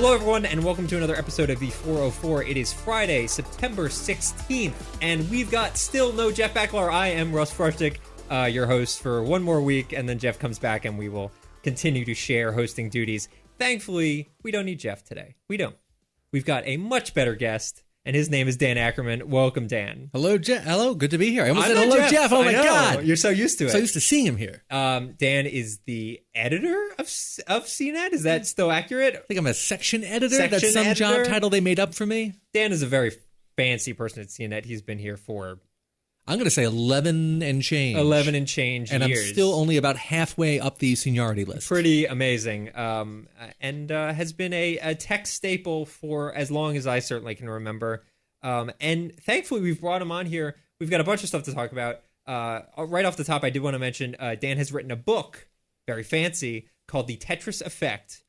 Hello, everyone, and welcome to another episode of the 404. It is Friday, September 16th, and we've got still no Jeff Backlar. I am Russ Frushtick, your host for one more week, and then Jeff comes back, and we will continue to share hosting duties. Thankfully, we don't need Jeff today. We don't. We've got a much better guest, and his name is Dan Ackerman. Welcome, Dan. Hello, Jeff. Hello, good to be here. I almost said hello, Jeff. Oh, my God. You're so used to it. So used to seeing him here. Dan is the editor of CNET. Is that still accurate? I think I'm a section editor. That's some job title they made up for me. Dan is a very fancy person at CNET. He's been here for, I'm going to say 11 and change. 11 and change and years. I'm still only about halfway up the seniority list. Pretty amazing. And has been a tech staple for as long as I certainly can remember. And thankfully, we've brought him on here. We've got a bunch of stuff to talk about. Right off the top, I did want to mention Dan has written a book, very fancy, called The Tetris Effect,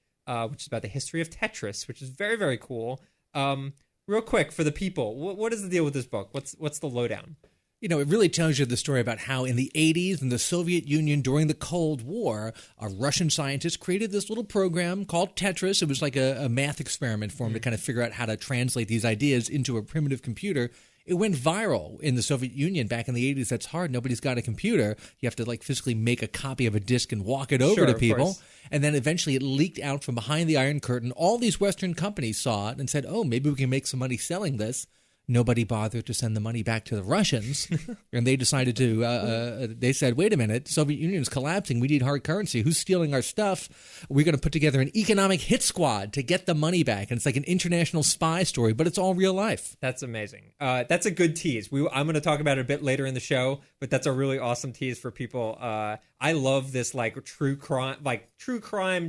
which is about the history of Tetris, which is very, very cool. Real quick, for the people, what is the deal with this book? What's the lowdown? You know, it really tells you the story about how in the 80s in the Soviet Union during the Cold War, a Russian scientist created this little program called Tetris. It was like a math experiment for him to kind of figure out how to translate these ideas into a primitive computer. It went viral in the Soviet Union back in the 80s. That's hard. Nobody's got a computer. You have to like physically make a copy of a disk and walk it over to people. And then eventually it leaked out from behind the Iron Curtain. All these Western companies saw it and said, oh, maybe we can make some money selling this. Nobody bothered to send the money back to the Russians, and they decided to, they said, wait a minute, Soviet Union's collapsing, we need hard currency, who's stealing our stuff? We're going to put together an economic hit squad to get the money back, and it's like an international spy story, but it's all real life. That's amazing. That's a good tease. I'm going to talk about it a bit later in the show, but that's a really awesome tease for people. I love this like true crime,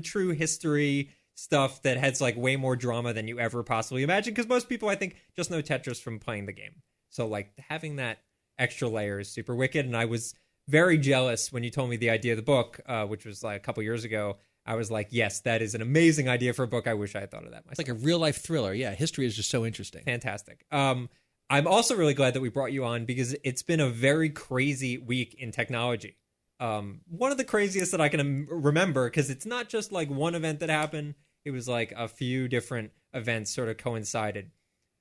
true history stuff that has like way more drama than you ever possibly imagine, because most people I think just know Tetris from playing the game. So like having that extra layer is super wicked, and I was very jealous when you told me the idea of the book, which was like a couple years ago. I was like, yes, that is an amazing idea for a book. I wish I had thought of that myself. It's like a real life thriller. Yeah, history is just so interesting. Fantastic. I'm also really glad that we brought you on because it's been a very crazy week in technology. One of the craziest that I can remember, because it's not just like one event that happened. It was like a few different events sort of coincided.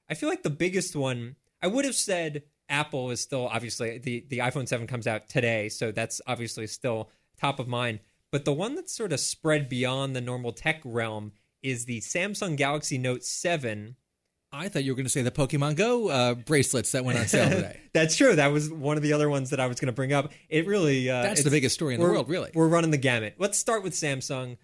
I feel like the biggest one, I would have said Apple is still, obviously, the iPhone 7 comes out today, so that's obviously still top of mind. But the one that's sort of spread beyond the normal tech realm is the Samsung Galaxy Note 7. I thought you were going to say the Pokemon Go bracelets that went on sale today. That's true. That was one of the other ones that I was going to bring up. It really... that's the biggest story in the world, really. We're running the gamut. Let's start with Samsung.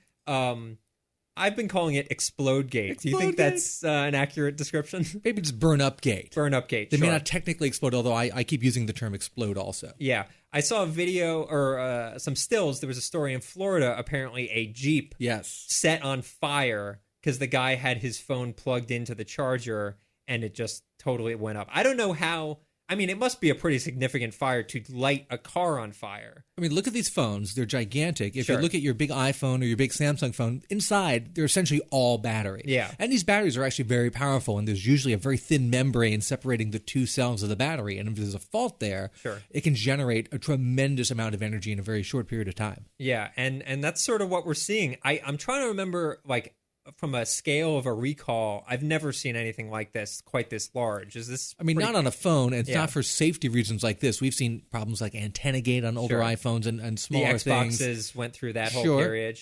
I've been calling it Explodegate. Do you think that's an accurate description? Maybe it's Burn Up Gate. Burn Up Gate, They may not technically explode, although I keep using the term explode also. Yeah. I saw a video or some stills. There was a story in Florida, apparently a Jeep set on fire because the guy had his phone plugged into the charger and it just totally went up. I don't know how. I mean, it must be a pretty significant fire to light a car on fire. I mean, look at these phones. They're gigantic. If you look at your big iPhone or your big Samsung phone, inside, they're essentially all battery. Yeah. And these batteries are actually very powerful, and there's usually a very thin membrane separating the two cells of the battery. And if there's a fault there, it can generate a tremendous amount of energy in a very short period of time. Yeah, and that's sort of what we're seeing. I'm trying to remember, like, from a scale of a recall, I've never seen anything like this, quite this large. Is this? I mean, not on a phone. It's not for safety reasons like this. We've seen problems like antenna gate on older iPhones and smaller things. The Xboxes went through that whole period,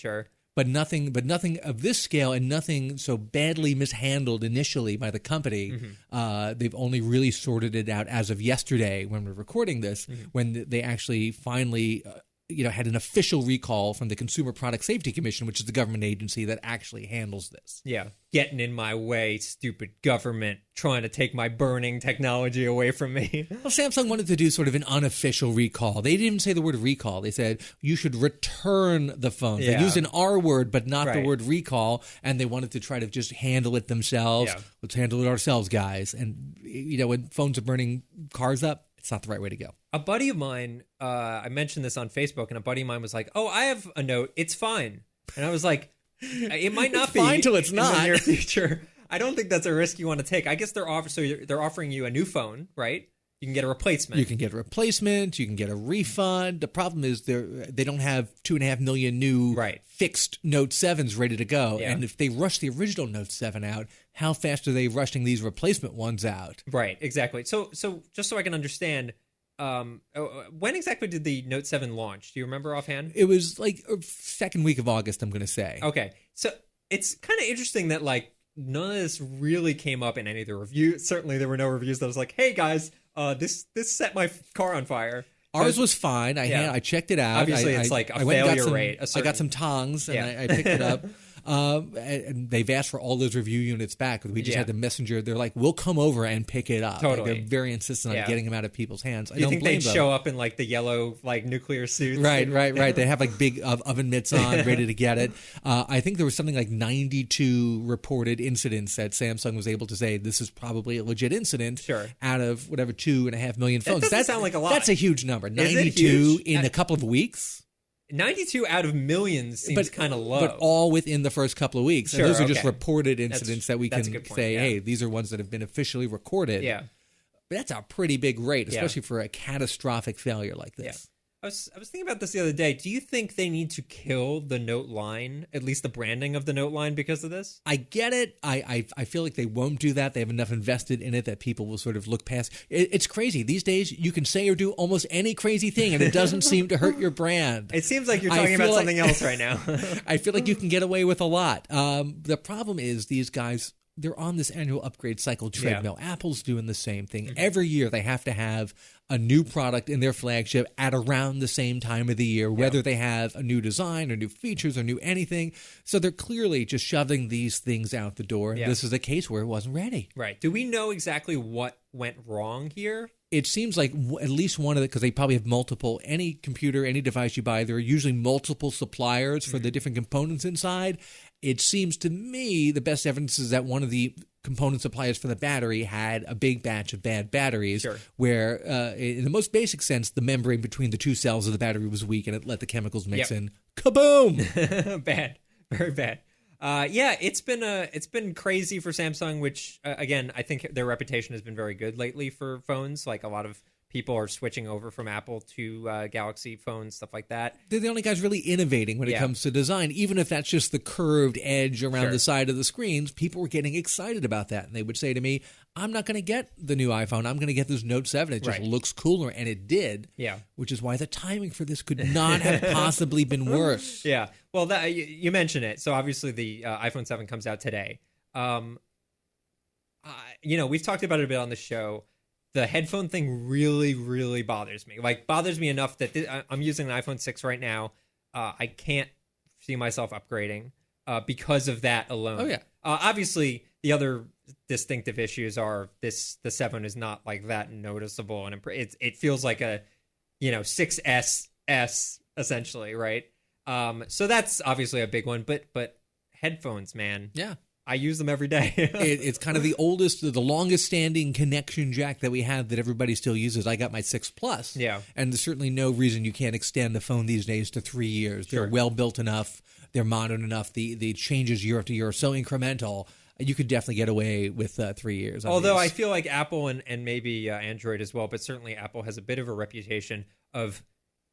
But nothing of this scale, and nothing so badly mishandled initially by the company. They've only really sorted it out as of yesterday when we're recording this, when they actually finally had an official recall from the Consumer Product Safety Commission, which is the government agency that actually handles this. Yeah. Getting in my way, stupid government, trying to take my burning technology away from me. Well, Samsung wanted to do sort of an unofficial recall. They didn't even say the word recall. They said, you should return the phone. They used an R word, but not the word recall, and they wanted to try to just handle it themselves. Yeah. Let's handle it ourselves, guys. And, when phones are burning cars up, it's not the right way to go. A buddy of mine, I mentioned this on Facebook, and a buddy of mine was like, oh, I have a Note. It's fine. And I was like, it might not be fine till it's not. In the near future. I don't think that's a risk you want to take. I guess they're offering you a new phone, right? You can get a replacement. You can get a replacement. You can get a refund. The problem is they don't have 2.5 million new fixed Note 7s ready to go. Yeah. And if they rush the original Note 7 out, how fast are they rushing these replacement ones out? Right, exactly. So just so I can understand, when exactly did the Note 7 launch? Do you remember offhand? It was like second week of August, I'm going to say. Okay, so it's kind of interesting that like none of this really came up in any of the reviews. Certainly, there were no reviews that was like, "Hey guys, this set my car on fire." Ours was fine. I checked it out. Obviously, it's like a failure rate. I got some tongs and I picked it up. And they've asked for all those review units back. We just had the messenger. They're like, we'll come over and pick it up. Totally. Like, they're very insistent on getting them out of people's hands. Do you think they'd show up in like the yellow like nuclear suits? Right. They have like big oven mitts on, ready to get it. I think there was something like 92 reported incidents that Samsung was able to say this is probably a legit incident out of whatever 2.5 million phones. That doesn't sound like a lot. That's a huge number. 92 huge? In a couple of weeks? 92 out of millions seems kind of low. But all within the first couple of weeks. Sure, and those are just reported incidents that we can say, yeah. hey, these are ones that have been officially recorded. Yeah. But that's a pretty big rate, especially for a catastrophic failure like this. Yeah. I was thinking about this the other day. Do you think they need to kill the Note line, at least the branding of the Note line, because of this? I get it. I feel like they won't do that. They have enough invested in it that people will sort of look past. It's crazy. These days, you can say or do almost any crazy thing, and it doesn't seem to hurt your brand. It seems like you're talking about something else right now. I feel like you can get away with a lot. The problem is these guys, they're on this annual upgrade cycle treadmill. Yeah. Apple's doing the same thing. Mm-hmm. Every year they have to have a new product in their flagship at around the same time of the year, whether they have a new design or new features or new anything. So they're clearly just shoving these things out the door. And this is a case where it wasn't ready. Right. Do we know exactly what went wrong here? It seems like at least one of the, because they probably have multiple, any computer, any device you buy, there are usually multiple suppliers for the different components inside. It seems to me the best evidence is that one of the component suppliers for the battery had a big batch of bad batteries where, in the most basic sense, the membrane between the two cells of the battery was weak and it let the chemicals mix in. Kaboom! Bad. Very bad. It's been crazy for Samsung, which, again, I think their reputation has been very good lately for phones. Like a lot of people are switching over from Apple to Galaxy phones, stuff like that. They're the only guys really innovating when it comes to design. Even if that's just the curved edge around the side of the screens, people were getting excited about that. And they would say to me, I'm not going to get the new iPhone. I'm going to get this Note 7. It just looks cooler. And it did. Yeah. Which is why the timing for this could not have possibly been worse. Yeah. Well, you mentioned it. So obviously the iPhone 7 comes out today. We've talked about it a bit on the show. The headphone thing really, really bothers me. Like, bothers me enough that I'm using an iPhone 6 right now. I can't see myself upgrading because of that alone. Oh, yeah. Obviously, the other distinctive issues are the 7 is not like that noticeable, and it feels like a 6S essentially, right? So that's obviously a big one. But headphones, man. Yeah. I use them every day. It's kind of the longest standing connection jack that we have that everybody still uses. I got my 6 Plus. Yeah. And there's certainly no reason you can't extend the phone these days to 3 years. They're well built enough. They're modern enough. The changes year after year are so incremental. You could definitely get away with 3 years. Although I feel like Apple and maybe Android as well, but certainly Apple has a bit of a reputation of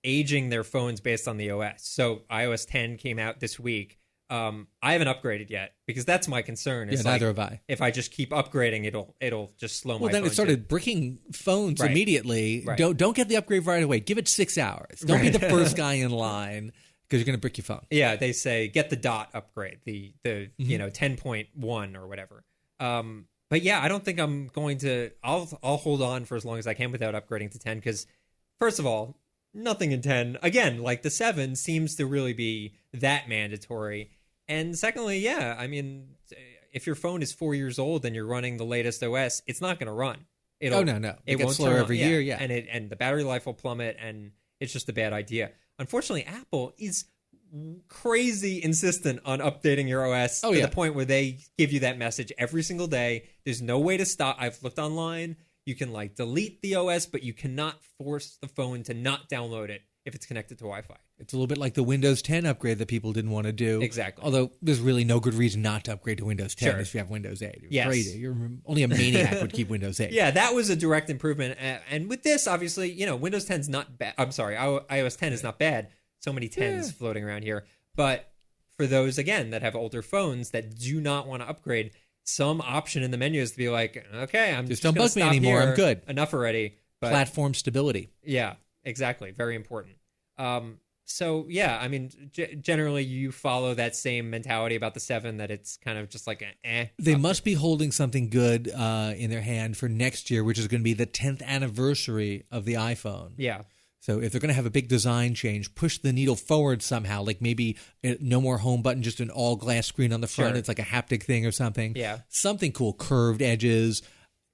aging their phones based on the OS. So iOS 10 came out this week. I haven't upgraded yet because that's my concern. It's neither have I. If I just keep upgrading, it'll just slow my phone. Well, then it started bricking phones immediately. Right. Don't get the upgrade right away. Give it 6 hours. Don't be the first guy in line because you're going to brick your phone. Yeah, they say get the dot upgrade, the 10.1 or whatever. But yeah, I don't think I'm going to. I'll hold on for as long as I can without upgrading to 10 because, first of all, nothing in 10 again, like the 7 seems to really be that mandatory. And secondly, I mean, if your phone is 4 years old and you're running the latest OS, it's not going to run. No. It gets won't slower every year. Yeah. And the battery life will plummet, and it's just a bad idea. Unfortunately, Apple is crazy insistent on updating your OS to the point where they give you that message every single day. There's no way to stop. I've looked online. You can delete the OS, but you cannot force the phone to not download it if it's connected to Wi-Fi. It's a little bit like the Windows 10 upgrade that people didn't want to do. Exactly. Although there's really no good reason not to upgrade to Windows 10 Sure. if you have Windows 8. Yes. Crazy. Only a maniac would keep Windows 8. Yeah, that was a direct improvement. And with this, obviously, Windows 10's not bad. I'm sorry, iOS 10 is not bad. So many 10s floating around here. But for those, again, that have older phones that do not want to upgrade, some option in the menu is to be like, okay, I'm just don't gonna bug me stop anymore. here. I'm good. Enough already. But, Platform stability. Yeah, exactly. Very important. So, yeah, I mean, generally you follow that same mentality about the 7, that it's kind of just like They must be holding something good in their hand for next year, which is going to be the 10th anniversary of the iPhone. Yeah. So if they're going to have a big design change, push the needle forward somehow, like maybe no more home button, just an all-glass screen on the front. Sure. It's like a haptic thing or something. Yeah. Something cool, curved edges.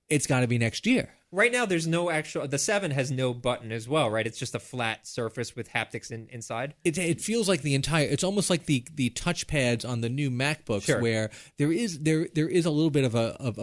It's got to be next year. Right now, there's no the 7 has no button as well, right? It's just a flat surface with haptics inside. It feels like it's almost like the touchpads on the new MacBooks, Sure. where there is a little bit of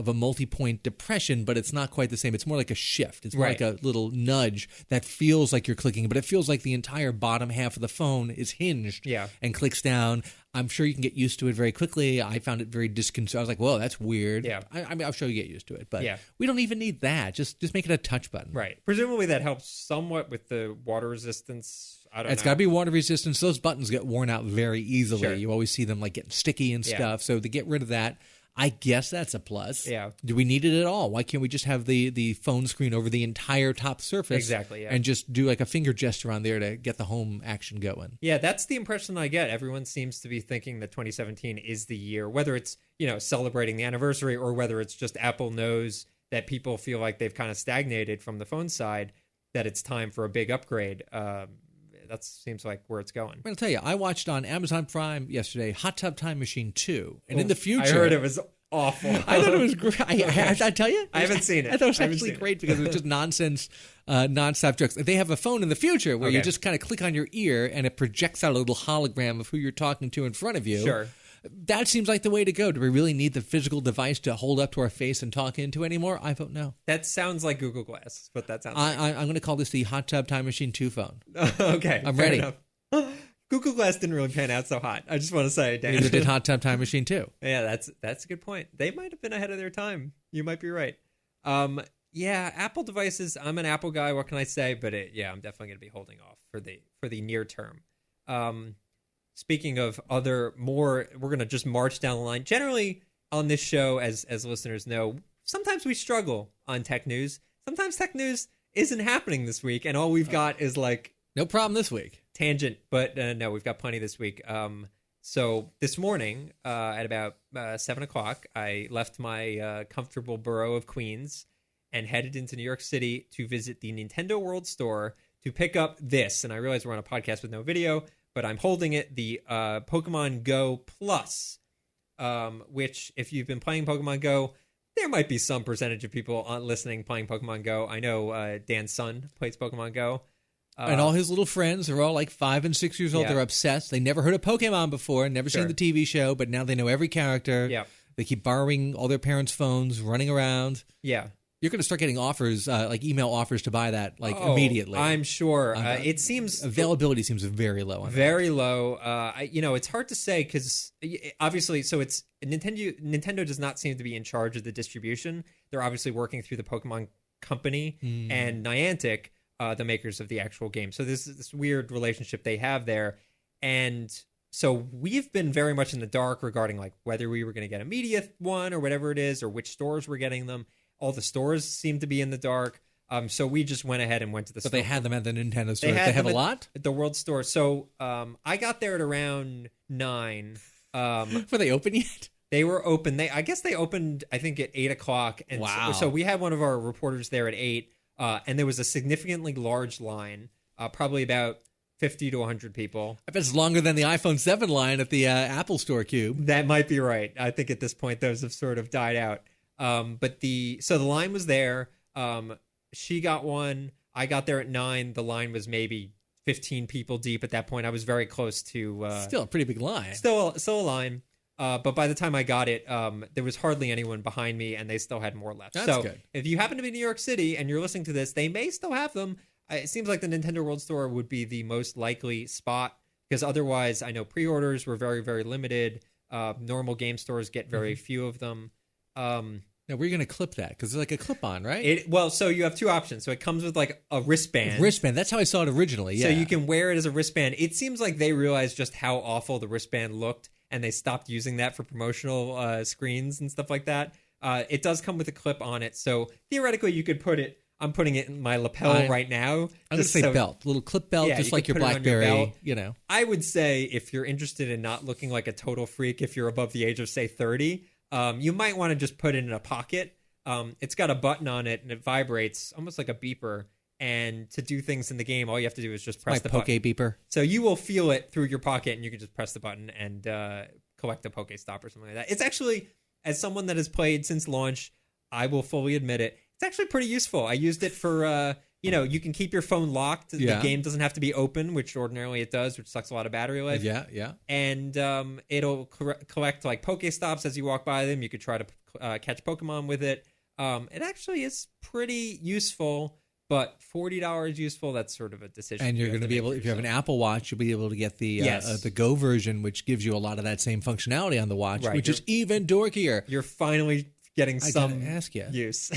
a multi-point depression, but it's not quite the same. It's more like a shift. It's more Right. like a little nudge that feels like you're clicking, but it feels like the entire bottom half of the phone is hinged and clicks down. I'm sure you can get used to it very quickly. I found it very disconcerting. I was like, whoa, that's weird. Yeah. I mean, I'm sure you get used to it, but Yeah. we don't even need that. Just make it a touch button. Right. Presumably that helps somewhat with the water resistance. I don't know. It's got to be water resistant. Those buttons get worn out very easily. Sure. You always see them like getting sticky and stuff. So to get rid of that, I guess that's a plus. Yeah. Do we need it at all? Why can't we just have the phone screen over the entire top surface? Exactly, yeah. And just do like a finger gesture on there to get the home action going? Yeah, that's the impression I get. Everyone seems to be thinking that 2017 is the year, whether it's, celebrating the anniversary or whether it's just Apple knows that people feel like they've kind of stagnated from the phone side, that it's time for a big upgrade. That seems like where it's going. I'm going to tell you, I watched on Amazon Prime yesterday Hot Tub Time Machine 2. And in the future... I heard it was awful. I thought it was great. I tell you? I haven't seen it. I thought it was I haven't actually seen great because it was just nonsense, nonstop jokes. They have a phone in the future where you Okay. just kind of click on your ear and it projects out a little hologram of who you're talking to in front of you. Sure. That seems like the way to go. Do we really need the physical device to hold up to our face and talk into anymore? I vote no. That sounds like Google Glass, but that sounds I'm going to call this the Hot Tub Time Machine 2 phone. okay. I'm fair ready. enough. Google Glass didn't really pan out so hot. I just want to say, Dan. Neither did Hot Tub Time Machine 2. Yeah, that's a good point. They might have been ahead of their time. You might be right. Yeah, Apple devices. I'm an Apple guy. What can I say? But I'm definitely going to be holding off for the near term. Speaking of we're going to just march down the line. Generally on this show, as listeners know, sometimes we struggle on tech news. Sometimes tech news isn't happening this week, and all we've got is like No problem this week. tangent. But no, we've got plenty this week. So this morning at about 7 o'clock, I left my comfortable borough of Queens and headed into New York City to visit the Nintendo World Store to pick up this. And I realize we're on a podcast with no video, but I'm holding it, the Pokemon Go Plus, which if you've been playing Pokemon Go, there might be some percentage of people listening playing Pokemon Go. I know Dan's son plays Pokemon Go. And all his little friends are all like 5 and 6 years old. Yeah. They're obsessed. They never heard of Pokemon before, never Sure. seen the TV show, but now they know every character. Yeah. They keep borrowing all their parents' phones, running around. Yeah. You're going to start getting offers, like email offers to buy that, immediately. I'm sure. It seems Availability seems very low on that. very low. It's hard to say because obviously, so it's Nintendo does not seem to be in charge of the distribution. They're obviously working through the Pokemon Company and Niantic, the makers of the actual game. So there's this weird relationship they have there. And so we've been very much in the dark regarding like whether we were going to get a media one or whatever it is, or which stores were getting them. All the stores seem to be in the dark. So we just went ahead and went to the store. But they had them at the Nintendo store. They had have a them lot? at the World Store. So I got there at around 9. Were they open yet? They were open. I guess they opened, I think, at 8 o'clock. And Wow. so we had one of our reporters there at 8, and there was a significantly large line, probably about 50 to 100 people. I bet it's longer than the iPhone 7 line at the Apple Store Cube. That might be right. I think at this point those have sort of died out. But the line was there. She got one. I got there at 9. The line was maybe 15 people deep at that point. I was very close to Still a pretty big line. still a line. But by the time I got it, there was hardly anyone behind me, and they still had more left. That's so good. if you happen to be in New York City and you're listening to this, they may still have them. it seems like the Nintendo World Store would be the most likely spot, because otherwise I know pre-orders were very, very limited. Normal game stores get very few of them. Now, we're going to clip that because it's like a clip-on, right? So you have two options. So it comes with like a wristband. That's how I saw it originally, yeah. So you can wear it as a wristband. It seems like they realized just how awful the wristband looked, and they stopped using that for promotional screens and stuff like that. It does come with a clip on it, so theoretically you could put it. I'm putting it in my lapel right now. I'm going to say belt, little clip belt, just like your BlackBerry. I would say if you're interested in not looking like a total freak, if you're above the age of say 30. You might want to just put it in a pocket. It's got a button on it, and it vibrates almost like a beeper. And to do things in the game, all you have to do is just press the button. Poke beeper. So you will feel it through your pocket, and you can just press the button and collect a Pokestop or something like that. It's actually, as someone that has played since launch, I will fully admit it, it's actually pretty useful. I used it for, you can keep your phone locked. The game doesn't have to be open, which ordinarily it does, which sucks a lot of battery life. Yeah. And it'll collect like Pokestops as you walk by them. You could try to catch Pokemon with it. It actually is pretty useful, but $40 useful, that's sort of a decision. And you're going to be able, if you have an Apple Watch, you'll be able to get the Go version, which gives you a lot of that same functionality on the watch, which is even dorkier. You're finally getting some ask you. use.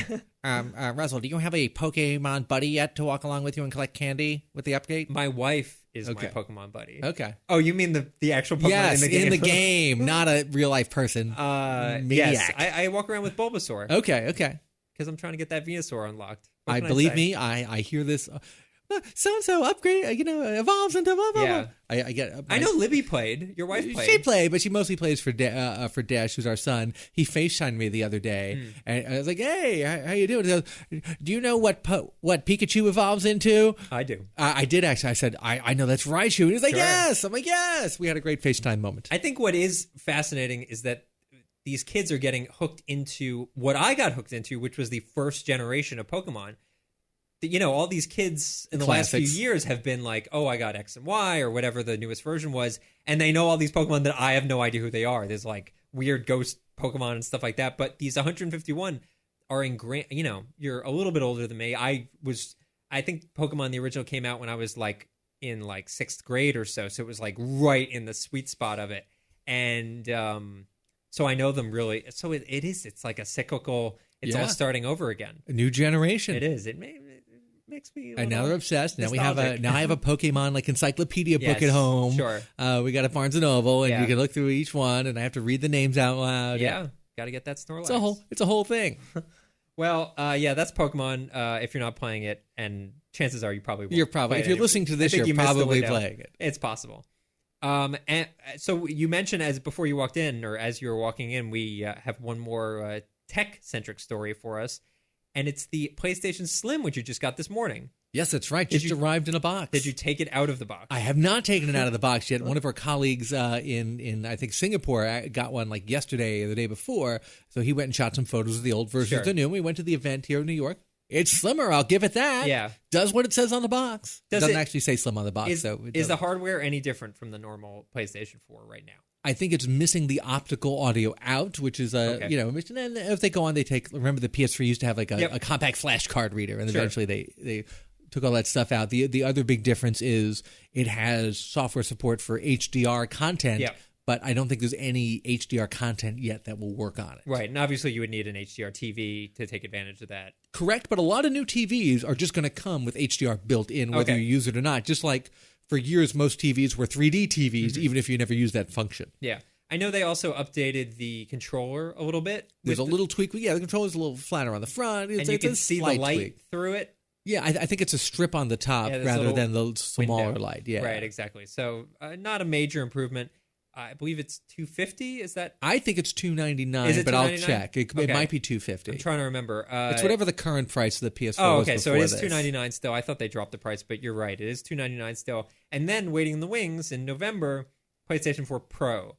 Russell, do you have a Pokemon buddy yet to walk along with you and collect candy with the update? My wife is my Pokemon buddy. Okay. Oh, you mean the actual Pokemon in the game? in the game, not a real life person. Yes, I walk around with Bulbasaur. Okay. Because I'm trying to get that Venusaur unlocked. Believe me, I hear this. So-and-so upgrade, evolves into blah, blah, blah. I know Libby played. Your wife played. She played, but she mostly plays for Dash, who's our son. He FaceTimed me the other day, and I was like, hey, how you doing? He goes, do you know what Pikachu evolves into? I do. I did, actually. I said, I know that's Raichu. And he's like, yes. I'm like, yes. We had a great FaceTime moment. I think what is fascinating is that these kids are getting hooked into what I got hooked into, which was the first generation of Pokemon. All these kids in the last few years have been like, oh, I got X and Y or whatever the newest version was. And they know all these Pokemon that I have no idea who they are. There's like weird ghost Pokemon and stuff like that. But these 151 are ingrained. You're a little bit older than me. I think Pokemon, the original, came out when I was like in like 6th grade or so. So it was like right in the sweet spot of it. And so I know them really. So it's like a cyclical, it's all starting over again. A new generation. It is. It makes me. And now they're obsessed. Now nostalgic. I have a Pokemon like encyclopedia book at home. Sure. We got a Barnes and Noble, and you can look through each one, and I have to read the names out loud. Yeah. Got to get that Snorlax. It's a whole thing. Well, that's Pokemon. If you're not playing it, and chances are you probably won't. You're probably, if you're listening to this, you're probably playing it. It's possible. And so you mentioned before you walked in, or as you were walking in, we have one more tech-centric story for us. And it's the PlayStation Slim, which you just got this morning. Yes, that's right. Just arrived in a box. Did you take it out of the box? I have not taken it out of the box yet. One of our colleagues in I think Singapore got one like yesterday or the day before. So he went and shot some photos of the old version of the new. We went to the event here in New York. It's slimmer, I'll give it that. Yeah. Does what it says on the box. Doesn't actually say slim on the box. Is the hardware any different from the normal PlayStation 4 right now? I think it's missing the optical audio out, which is and if they go on, remember the PS3 used to have like a compact flash card reader, and eventually they took all that stuff out. The other big difference is it has software support for HDR content, but I don't think there's any HDR content yet that will work on it. Right, and obviously you would need an HDR TV to take advantage of that. Correct, but a lot of new TVs are just going to come with HDR built in, whether you use it or not, just like for years, most TVs were 3D TVs, even if you never used that function. Yeah. I know they also updated the controller a little bit. There's a little tweak. Yeah, the controller's a little flatter on the front. And you can see the light tweak through it. Yeah, I think it's a strip on the top rather than the smaller light. Yeah, right, exactly. So not a major improvement. I believe it's $250. Is that? I think it's $299, but I'll check. It might be $250. I'm trying to remember. It's whatever the current price of the PS4 was. Oh, okay. So it is this. $299 still. I thought they dropped the price, but you're right. It is $299 still. And then waiting in the wings in November, PlayStation 4 Pro,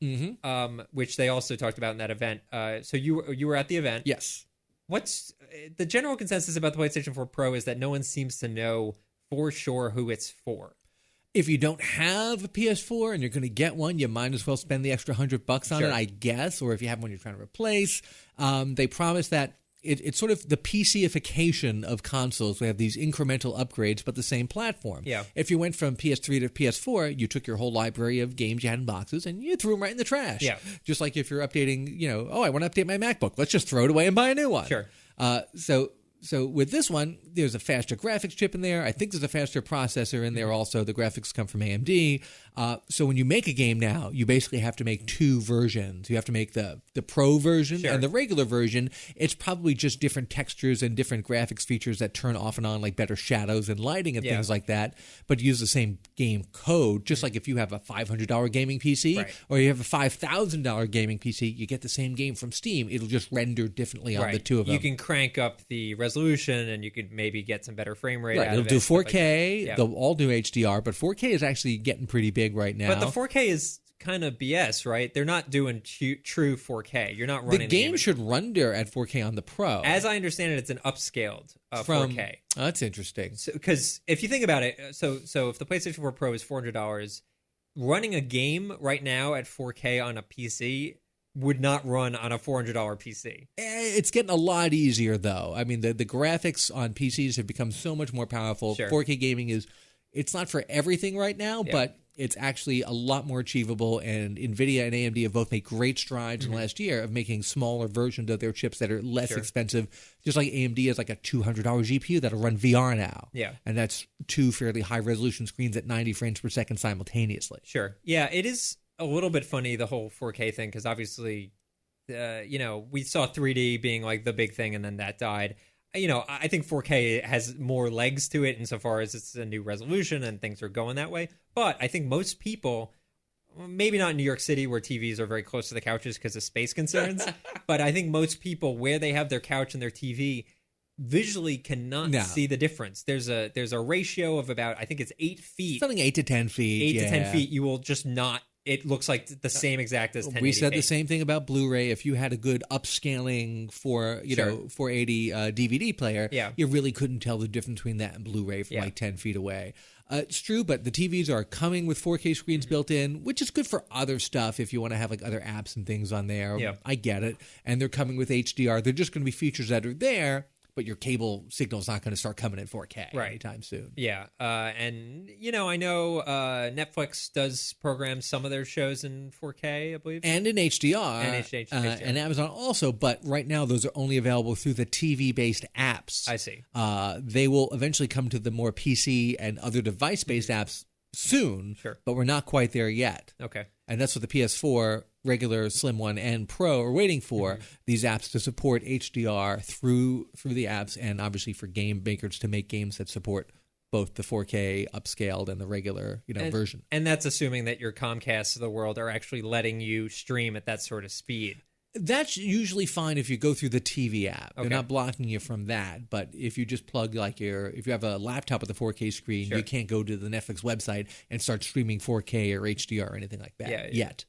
which they also talked about in that event. So you were at the event. Yes. What's the general consensus about the PlayStation 4 Pro is that no one seems to know for sure who it's for. If you don't have a PS4 and you're going to get one, you might as well spend the extra $100 on it, I guess. Or if you have one you're trying to replace, they promise that it's sort of the PC-ification of consoles. We have these incremental upgrades, but the same platform. Yeah. If you went from PS3 to PS4, you took your whole library of games you had in boxes and you threw them right in the trash. Yeah. Just like if you're updating, I want to update my MacBook. Let's just throw it away and buy a new one. Sure. So with this one, there's a faster graphics chip in there. I think there's a faster processor in there also. The graphics come from AMD. So when you make a game now, you basically have to make two versions. You have to make the Pro version and the regular version. It's probably just different textures and different graphics features that turn off and on, like better shadows and lighting and things like that, but use the same game code. Just like if you have a $500 gaming PC or you have a $5,000 gaming PC, you get the same game from Steam. It'll just render differently on the two of them. You can crank up the resolution and you could maybe get some better frame rate out It'll of do it, 4K. Like They'll all do HDR, but 4K is actually getting pretty big right now. But the 4K is kind of BS, right? They're not doing true 4K. You're not running the game should render at 4K on the Pro. As I understand it, it's an upscaled from 4K. Oh, that's interesting. Because if you think about it, so if the PlayStation 4 Pro is $400, running a game right now at 4K on a PC would not run on a $400 PC. It's getting a lot easier, though. I mean, the graphics on PCs have become so much more powerful. Sure. 4K gaming it's not for everything right now, but it's actually a lot more achievable, and NVIDIA and AMD have both made great strides in the last year of making smaller versions of their chips that are less expensive. Just like AMD has like a $200 GPU that'll run VR now. Yeah. And that's two fairly high-resolution screens at 90 frames per second simultaneously. Sure. Yeah, it is a little bit funny, the whole 4K thing, because obviously, we saw 3D being like the big thing, and then that died. I think 4K has more legs to it insofar as it's a new resolution and things are going that way. But I think most people, maybe not in New York City where TVs are very close to the couches because of space concerns, but I think most people where they have their couch and their TV visually cannot see the difference. There's a ratio of about, I think it's 8 feet. Something 8 to 10 feet. 8 to 10 feet, you will just not. It looks like the same exact as 1080p. We said the same thing about Blu-ray. If you had a good upscaling for 480 DVD player, you really couldn't tell the difference between that and Blu-ray from like 10 feet away. It's true, but the TVs are coming with 4K screens built in, which is good for other stuff if you want to have like other apps and things on there. Yeah. I get it. And they're coming with HDR. They're just going to be features that are there, but your cable signal's not going to start coming in 4K anytime soon. Yeah. And, I know Netflix does program some of their shows in 4K, I believe. And in HDR. And HDR. And Amazon also, but right now those are only available through the TV-based apps. I see. They will eventually come to the more PC and other device-based apps soon, but we're not quite there yet. Okay. And that's what the PS4, regular, Slim One, and Pro are waiting for, these apps to support HDR through the apps, and obviously for game makers to make games that support both the 4K upscaled and the regular version. And that's assuming that your Comcasts of the world are actually letting you stream at that sort of speed. That's usually fine if you go through the TV app. They're not blocking you from that. But if you just plug if you have a laptop with a 4K screen, you can't go to the Netflix website and start streaming 4K or HDR or anything like that yet.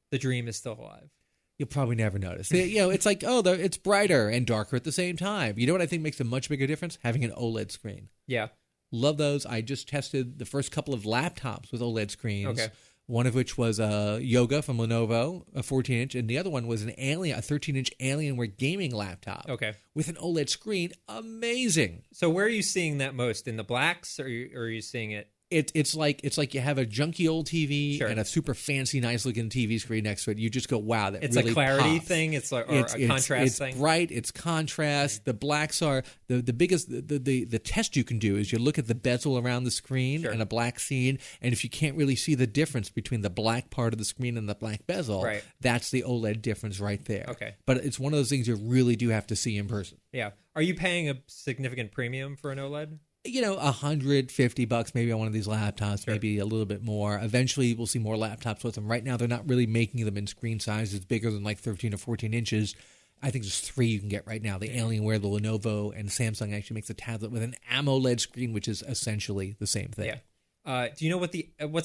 The dream is still alive. You'll probably never notice. It's like, it's brighter and darker at the same time. You know what I think makes a much bigger difference? Having an OLED screen. Yeah. Love those. I just tested the first couple of laptops with OLED screens. Okay. One of which was a Yoga from Lenovo, a 14-inch, and the other one was a 13-inch Alienware gaming laptop. Okay. With an OLED screen. Amazing. So where are you seeing that most? In the blacks, or are you seeing it? It's like you have a junky old TV and a super fancy, nice looking TV screen next to it. You just go, wow, that it's really a clarity pops. thing. It's like a contrast thing. It's bright. It's contrast. The blacks are the biggest. The test you can do is you look at the bezel around the screen and a black scene, and if you can't really see the difference between the black part of the screen and the black bezel, that's the OLED difference right there. Okay, but it's one of those things you really do have to see in person. Yeah. Are you paying a significant premium for an OLED? $150 maybe on one of these laptops, maybe a little bit more. Eventually, we'll see more laptops with them. Right now, they're not really making them in screen sizes bigger than like 13 or 14 inches. I think there's 3 you can get right now. The Alienware, the Lenovo, and Samsung actually makes a tablet with an AMOLED screen, which is essentially the same thing. Yeah. Do you know what's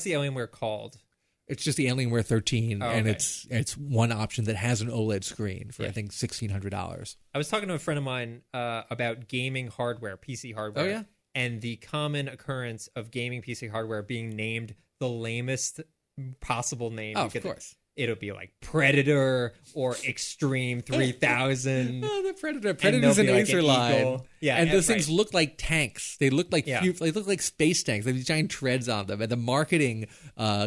the Alienware called? It's just the Alienware 13, and it's one option that has an OLED screen for, I think, $1,600. I was talking to a friend of mine about gaming hardware, PC hardware. Oh, yeah? And the common occurrence of gaming PC hardware being named the lamest possible name. Oh, of course. it'll be like Predator or Extreme 3000. Oh, the Predator. And Predator's there'll an be, like, Acer an line. eagle. Yeah, and those right. things look like tanks. They look like Yeah. they look like space tanks. They have these giant treads on them. And the marketing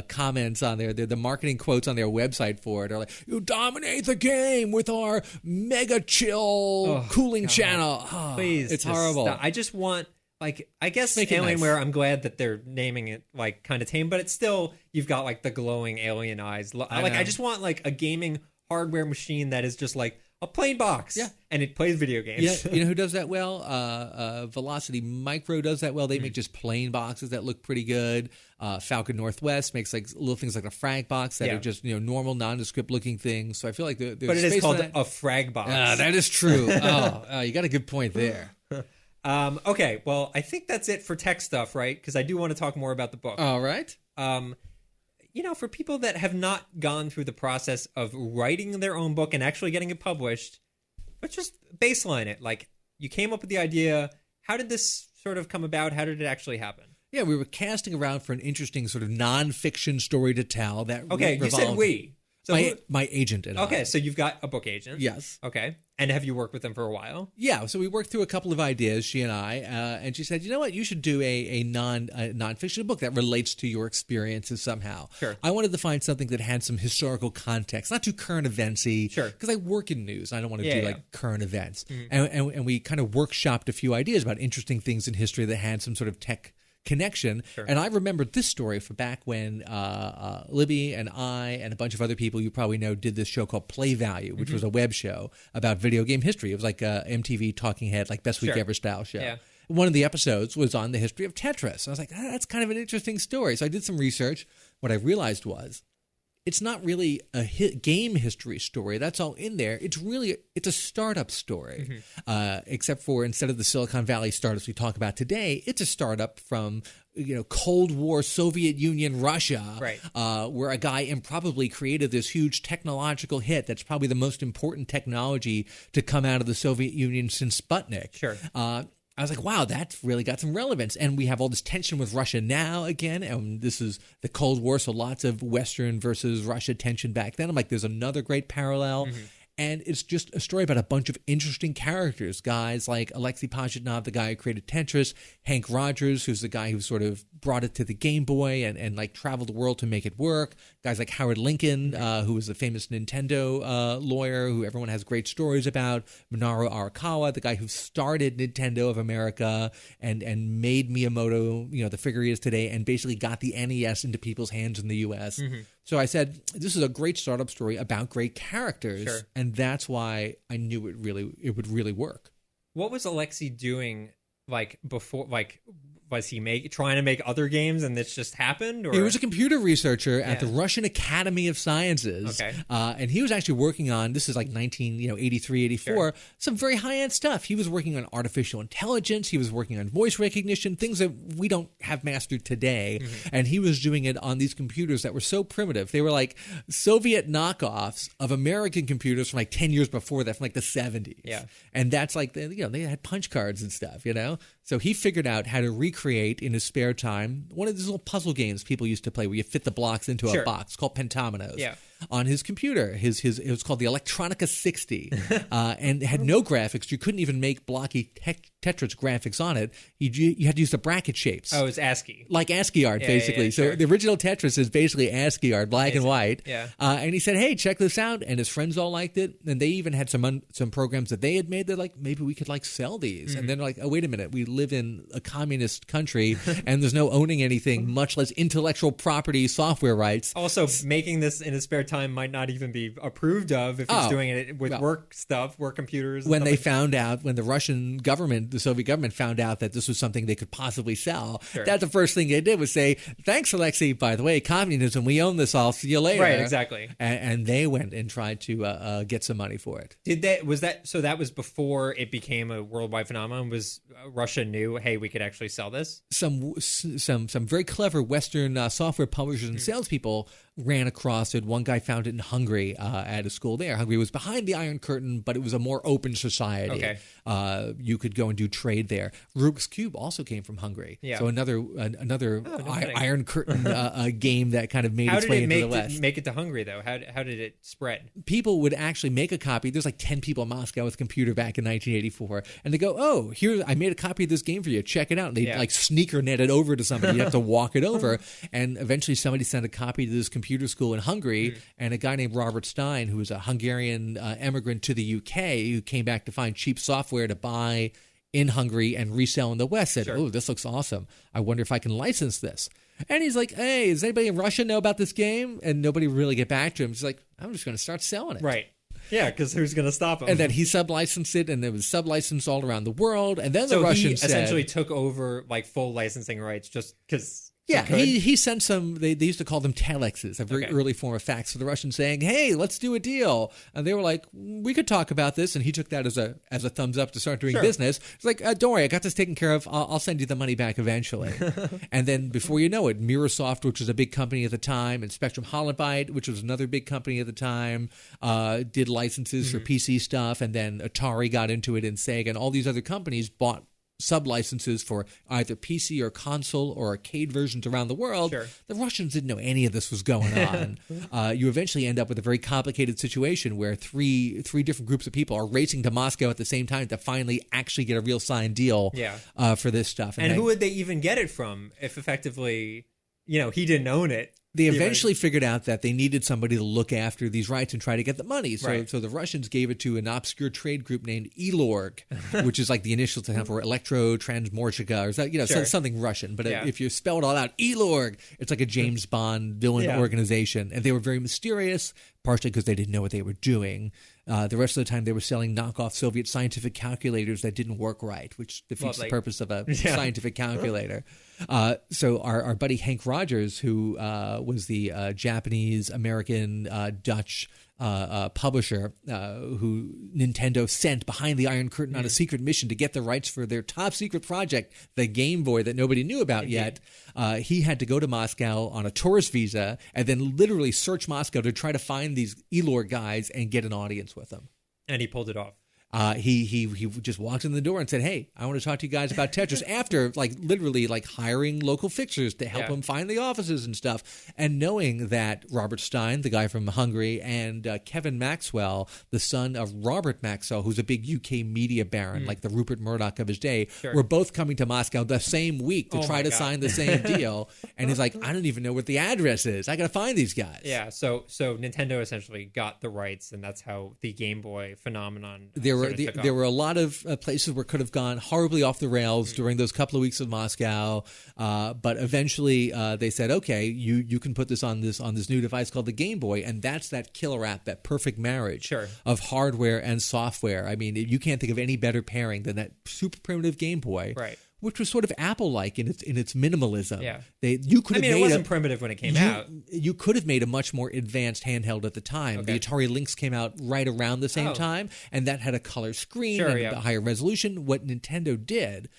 comments on the marketing quotes on their website for it are like, "You dominate the game with our mega chill cooling channel." Oh, Please, it's just horrible. stop. I just want, like, I guess Make it Alienware, nice. I'm glad that they're naming it, like, kind of tame, but it's still, you've got, like, the glowing alien eyes. I Like, know. I just want, like, a gaming hardware machine that is just, like, a plain box. Yeah. And it plays video games. You know who does that well? Velocity Micro does that well. They Hmm. make just plain boxes that look pretty good. Falcon Northwest makes like little things like a frag box that Yeah. are just nondescript nondescript looking things. So I feel like there's But it is space called for that. a frag box. That is true. You got a good point there. Okay, well, I think that's it for tech stuff, right? Because I do want to talk more about the book. All right. For people that have not gone through the process of writing their own book and actually getting it published, let's just baseline it. Like, you came up with the idea. How did this sort of come about? How did it actually happen? Yeah, we were casting around for an interesting sort of nonfiction story to tell. That Okay, you said revolved- we. So my agent and I. okay, so you've got a book agent. Yes. Okay, and have you worked with them for a while? Yeah, so we worked through a couple of ideas, she and I, and she said, "You know what? You should do a nonfiction book that relates to your experiences somehow." Sure. I wanted to find something that had some historical context, not too current eventsy. Sure. Because I work in news, I don't want to Yeah, do yeah. like current events. And we kind of workshopped a few ideas about interesting things in history that had some sort of tech connection. Sure. And I remembered this story from back when Libby and I and a bunch of other people you probably know did this show called Play Value, which was a web show about video game history. It was like a MTV talking head, like Best Week Sure. Ever style show. Yeah. One of the episodes was on the history of Tetris. I was like, that's kind of an interesting story. So I did some research. What I realized was it's not really a game history story. That's all in there. It's a startup story, except for instead of the Silicon Valley startups we talk about today, it's a startup from Cold War Soviet Union Russia, Right. where a guy improbably created this huge technological hit that's probably the most important technology to come out of the Soviet Union since Sputnik. Sure. I was like, wow, that's really got some relevance. And we have all this tension with Russia now again. And this is the Cold War, so lots of Western versus Russia tension back then. I'm like, there's another great parallel. And it's just a story about a bunch of interesting characters. Guys like Alexei Pajitnov, the guy who created Tetris, Hank Rogers, who's the guy who sort of brought it to the Game Boy and like traveled the world to make it work. Guys like Howard Lincoln, who was a famous Nintendo lawyer who everyone has great stories about. Minoru Arakawa, the guy who started Nintendo of America and made Miyamoto, the figure he is today, and basically got the NES into people's hands in the U.S. So I said, this is a great startup story about great characters, Sure. and that's why I knew it would really work. What was Alexei doing, like, before, like, was he trying to make other games and this just happened? Or? He was a computer researcher at the Yeah. Russian Academy of Sciences. Okay. And he was actually working on, this is like 1983, 84, Sure. some very high-end stuff. He was working on artificial intelligence. He was working on voice recognition, things that we don't have mastered today. And he was doing it on these computers that were so primitive. They were like Soviet knockoffs of American computers from like 10 years before that, from like the 70s. Yeah. And that's like, they had punch cards and stuff, So he figured out how to recreate in his spare time one of these little puzzle games people used to play where you fit the blocks into Sure. a box called Pentominoes. Yeah. On his computer, it was called the Electronica 60, and it had no graphics. You couldn't even make blocky Tetris graphics on it. You had to use the bracket shapes. Oh, it was ASCII. Like ASCII art, Yeah, basically. yeah, So sure. the original Tetris is basically ASCII art, black and white. Yeah. And he said, "Hey, check this out." And his friends all liked it. And they even had some programs that they had made that like maybe we could like sell these. And then like, oh wait a minute, we live in a communist country, and there's no owning anything, much less intellectual property, software rights. Also, making this in his spare time might not even be approved of if he's doing it with work computers. And When stuff they like found out, when the Russian government, the Soviet government found out that this was something they could possibly sell, that's the first thing they did was say, "Thanks, Alexei. By the way, communism, we own this all. See you later." Right, exactly. And they went and tried to get some money for it. So that was before it became a worldwide phenomenon? Was Russia knew, hey, we could actually sell this? Some very clever Western software publishers and salespeople ran across it. One guy found it in Hungary at a school there. Hungary was behind the Iron Curtain, but it was a more open society. Okay. You could go and do trade there. Rubik's Cube also came from Hungary. Yeah. So another Iron Curtain game that kind of made its way into the West. How did it make it to Hungary, though? How did it spread? People would actually make a copy. There's like 10 people in Moscow with a computer back in 1984. And they go, oh, here, I made a copy of this game for you. Check it out. And they like sneaker net it over to somebody. You have to walk it over. And eventually somebody sent a copy to this computer school in Hungary. And a guy named Robert Stein, who was a Hungarian immigrant to the UK, who came back to find cheap software to buy in Hungary and resell in the West, said, oh, this looks awesome. I wonder if I can license this. And he's like, hey, does anybody in Russia know about this game? And nobody would really get back to him. He's like, I'm just going to start selling it. Right. Yeah, because who's going to stop him? And then he sub-licensed it, and it was sub-licensed all around the world. And then the Russians essentially took over like full licensing rights just because. Yeah, he sent some, they used to call them telexes, a very early form of fax to the Russians saying, hey, let's do a deal. And they were like, we could talk about this. And he took that as a thumbs up to start doing business. It's like, don't worry, I got this taken care of. I'll send you the money back eventually. And then before you know it, Mirrorsoft, which was a big company at the time, and Spectrum Holobyte, which was another big company at the time, did licenses for PC stuff. And then Atari got into it, and Sega, and all these other companies bought sub-licenses for either PC or console or arcade versions around the world. The Russians didn't know any of this was going on. You eventually end up with a very complicated situation where three different groups of people are racing to Moscow at the same time to finally actually get a real signed deal for this stuff. And who would they even get it from if effectively, he didn't own it? They eventually figured out that they needed somebody to look after these rights and try to get the money. So the Russians gave it to an obscure trade group named Elorg, which is like the initials to have for Electro Transmorchika, or something Russian. But if you spell it all out, Elorg, it's like a James Bond villain organization. And they were very mysterious, partially because they didn't know what they were doing. The rest of the time, they were selling knockoff Soviet scientific calculators that didn't work right, which defeats the purpose of a scientific calculator. So our buddy Hank Rogers, who was the Japanese-American Dutch publisher who Nintendo sent behind the Iron Curtain on a secret mission to get the rights for their top secret project, the Game Boy that nobody knew about yet. He had to go to Moscow on a tourist visa and then literally search Moscow to try to find these Elor guys and get an audience with them. And he pulled it off. He just walked in the door and said, hey, I want to talk to you guys about Tetris, after literally hiring local fixers to help him find the offices and stuff. And knowing that Robert Stein, the guy from Hungary, and Kevin Maxwell, the son of Robert Maxwell, who's a big UK media baron, like the Rupert Murdoch of his day, were both coming to Moscow the same week to try to sign the same deal. And he's like, I don't even know what the address is. I got to find these guys. Yeah, so Nintendo essentially got the rights, and that's how the Game Boy phenomenon There were a lot of places where it could have gone horribly off the rails during those couple of weeks of Moscow, but eventually they said, "Okay, you can put this on this new device called the Game Boy," and that's that killer app, that perfect marriage of hardware and software. I mean, you can't think of any better pairing than that super primitive Game Boy, which was sort of Apple-like in its minimalism. Yeah, it wasn't primitive when it came out. You could have made a much more advanced handheld at the time. The Atari Lynx came out right around the same time, and that had a color screen and a higher resolution. What Nintendo did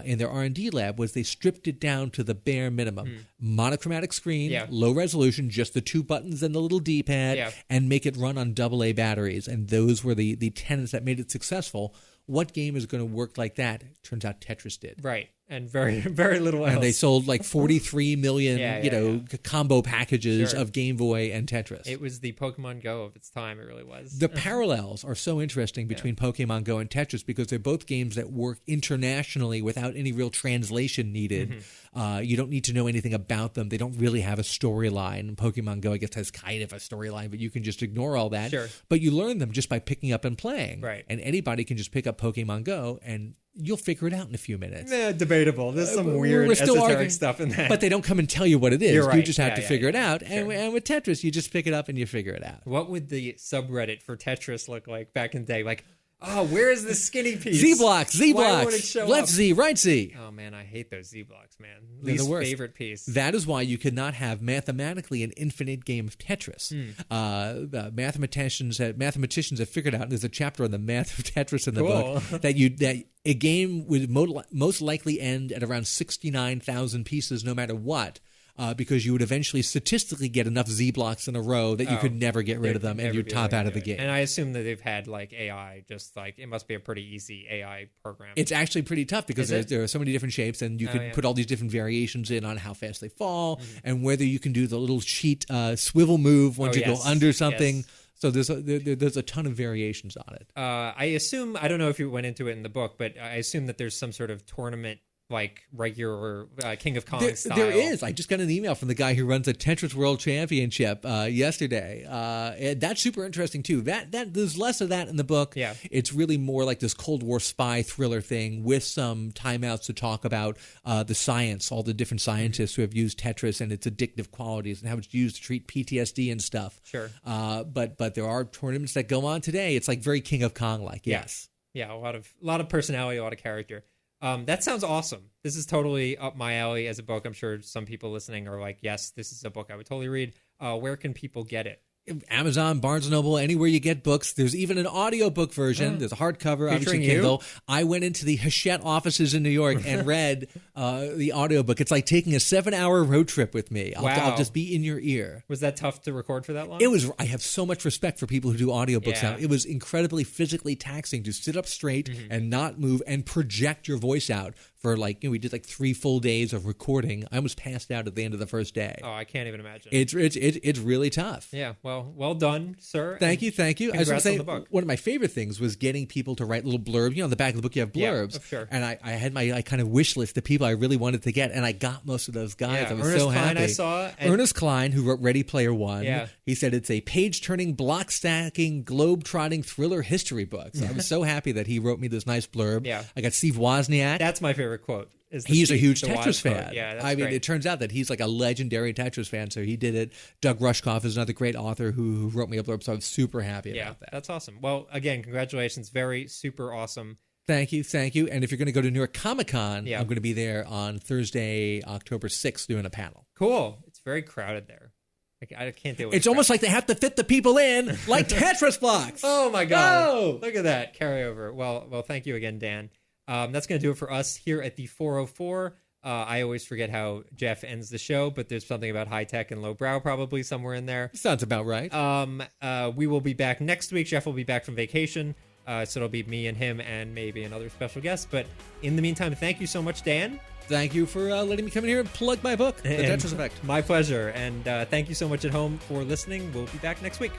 in their R&D lab was they stripped it down to the bare minimum. Monochromatic screen, low resolution, just the two buttons and the little D-pad, and make it run on AA batteries. And those were the tenets that made it successful. What game is going to work like that? Turns out Tetris did. Right. And very, very little else. And they sold 43 million, combo packages of Game Boy and Tetris. It was the Pokemon Go of its time. It really was. The parallels are so interesting between Pokemon Go and Tetris because they're both games that work internationally without any real translation needed. You don't need to know anything about them. They don't really have a storyline. Pokemon Go, I guess, has kind of a storyline, but you can just ignore all that. But you learn them just by picking up and playing. Right. And anybody can just pick up Pokemon Go and you'll figure it out in a few minutes. Debatable. There's some weird esoteric stuff in that. But they don't come and tell you what it is. You're right. You just have to figure it out. And with Tetris, you just pick it up and you figure it out. What would the subreddit for Tetris look like back in the day? Where is the skinny piece? Z-blocks. Why would it show Left up? Z, right Z. Oh, man, I hate those Z-blocks, man. They're Least the worst. favorite piece. That is why you could not have mathematically an infinite game of Tetris. Mathematicians have figured out, and there's a chapter on the math of Tetris in the book, that a game would most likely end at around 69,000 pieces no matter what. because you would eventually statistically get enough Z blocks in a row that you could never get rid of them, and you'd top out of the game. And I assume that they've had like AI, just like it must be a pretty easy AI program. It's actually pretty tough because there are so many different shapes, and you can put all these different variations in on how fast they fall, and whether you can do the little sheet swivel move once you go under something. Yes. So there's a ton of variations on it. I assume, I don't know if you went into it in the book, but I assume that there's some sort of tournament, like regular King of Kong style. There is. I just got an email from the guy who runs the Tetris World Championship yesterday. And that's super interesting too. That there's less of that in the book. Yeah. It's really more like this Cold War spy thriller thing with some timeouts to talk about the science, all the different scientists who have used Tetris and its addictive qualities and how it's used to treat PTSD and stuff. Sure. But there are tournaments that go on today. It's like very King of Kong like. Yes. Yeah. A lot of personality, a lot of character. That sounds awesome. This is totally up my alley as a book. I'm sure some people listening are like, yes, this is a book I would totally read. Where can people get it? Amazon, Barnes & Noble, anywhere you get books. There's even an audiobook version. There's a hardcover, obviously Kindle. I went into the Hachette offices in New York and read the audiobook. It's like taking a 7-hour road trip with me. I'll just be in your ear. Was that tough to record for that long? It was. I have so much respect for people who do audiobooks now. It was incredibly physically taxing to sit up straight and not move and project your voice out for we did 3 full days of recording. I almost passed out at the end of the first day. Oh, I can't even imagine. It's really tough. Yeah. Well done, sir. Thank you. Congrats on the book. One of my favorite things was getting people to write little blurbs. On the back of the book you have blurbs. Yeah, sure. And I had my kind of wish list of people I really wanted to get, and I got most of those guys. Yeah, I was Ernest so Cline happy. I saw. Ernest Cline, who wrote Ready Player One. Yeah. He said it's a page-turning, block-stacking, globe-trotting thriller history book. So I was so happy that he wrote me this nice blurb. Yeah. I got Steve Wozniak. That's my favorite quote. He's a huge Tetris fan. Yeah, that's I mean, great. it turns out that he's like a legendary Tetris fan, so he did it. Doug Rushkoff is another great author who wrote me a blurb, so I'm super happy about that. That's awesome. Well, again, congratulations. Very, super awesome. Thank you. And if you're going to go to New York Comic Con, I'm going to be there on Thursday, October 6th, doing a panel. Cool. It's very crowded there. I can't deal with it. It's almost like they have to fit the people in, like Tetris blocks. Oh, my God. Oh! Look at that. Carryover. Well, thank you again, Dan. That's going to do it for us here at the 404. I always forget how Jeff ends the show, but there's something about high tech and lowbrow probably somewhere in there. Sounds about right. We will be back next week. Jeff will be back from vacation, so it'll be me and him and maybe another special guest. But in the meantime, thank you so much, Dan. Thank you for letting me come in here and plug my book, The Tetris Effect. My pleasure. And thank you so much at home for listening. We'll be back next week.